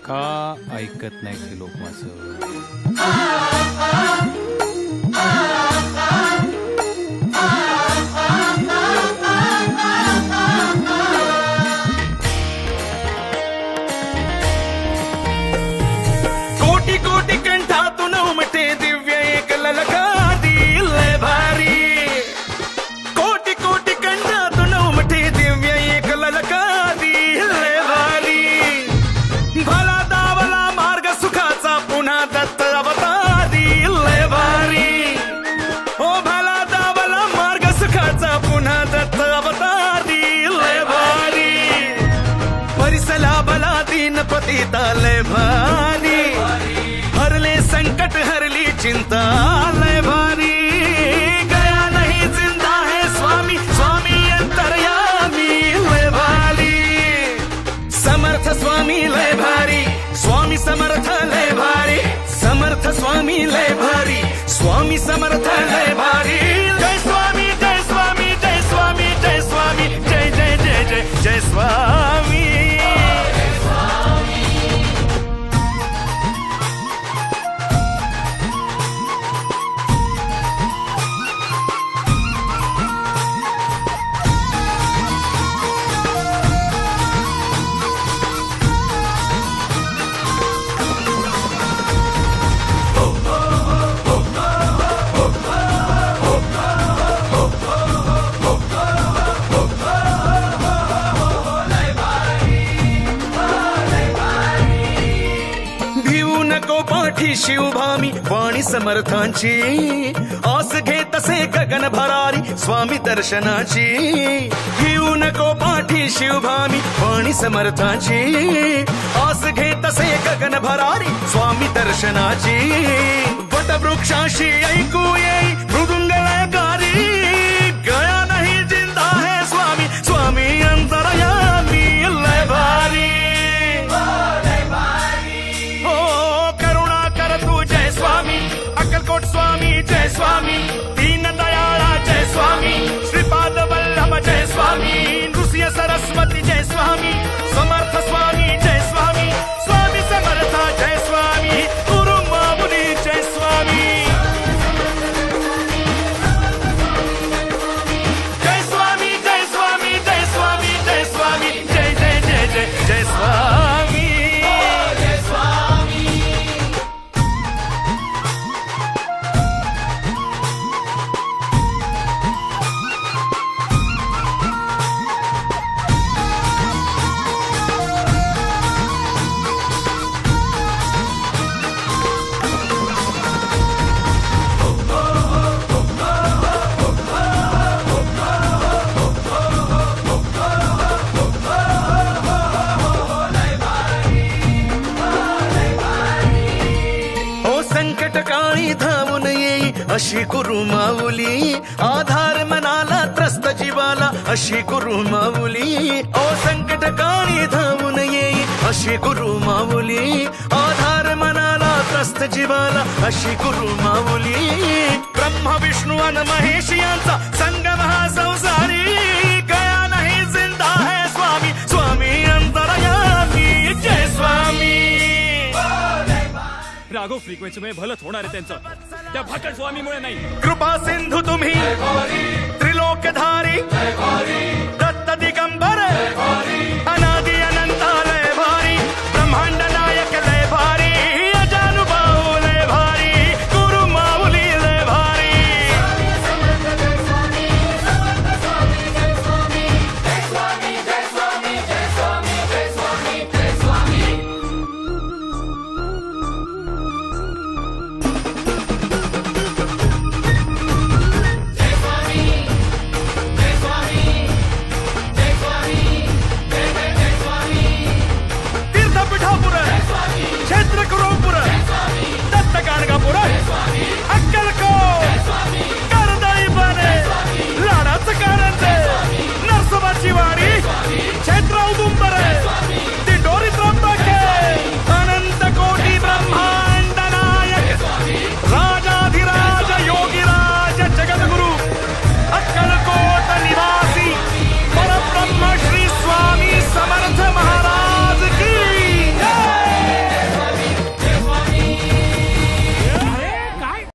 का ऐकत नाही ते लोक माझं? कोटी कोटी कंठातून उमटे दिव्य एक ललकारी लय भारी. कोटी कोटी कंठातून उमटे दिव्य एक ललकारी लय भारी. भला दावला मार्ग सुखाचा पुन्हा दत्त अवतारी लय भारी. ओ भला दावला मार्ग सुखाचा पुन्हा दत्त अवतारी लय भारी. परिसला बला दीन पतिता लय भारी. हरले संकट हरली चिंता लय भारी. गया नहीं जिंदा है स्वामी स्वामी अंतर्यामी लय भारी. समर्थ स्वामी लय भारी. स्वामी समर्थ लय भारी. समर्थ स्वामी लय भारी. स्वामी समर्थ लय भारी. जय स्वामी जय स्वामी जय स्वामी जय स्वामी जय जय जय जय जय स्वामी. भिवू नको पाठी शिवभामी वाणी समर्थांची. आस घे तसे गगन भरारी स्वामी दर्शनाची. भिवू नको पाठी शिवभामी वाणी समर्थांची. आस घे तसे गगन भरारी स्वामी दर्शनाची. वटवृक्षाशी ऐकू येई मृदुंग लयकारी. गया नहीं जिंदा है स्वामी स्वामी अंतर्यामी लय भारी. हो करुणा कर तू जय स्वामी. अक्कलकोट स्वामी जय स्वामी. दीन दयाळा जय स्वामी. श्रीपाद वल्लभ जय स्वामी. नृसिंह सरस्वती जय स्वामी. समर्थ स्वामी जय स्वामी. स्वामी समर्थ जय स्वामी. गुरु मामुनी जय स्वामी. जय स्वामी जय स्वामी जय स्वामी जय स्वामी जय जय जय जय जय स्वामी. संकट काळी धावून येई अशी गुरु माऊली. आधार मनाला त्रस्त जीवाला अशी गुरु माऊली. ओ संकट काळी धावून येई अशी गुरु माऊली. आधार मनाला त्रस्त जीवाला अशी गुरु माऊली. ब्रह्मा विष्णू अन महेश यांचा संगम हा संसारी. गया नहीं जिंदा है स्वामी स्वामी अंतर्यामी जय स्वामी. राघव फ्रिक्वेन्सीमुळे भलत होणार आहे त्यांचं, त्या भाकड स्वामीमुळे नाही. कृपा सिंधू तुम्ही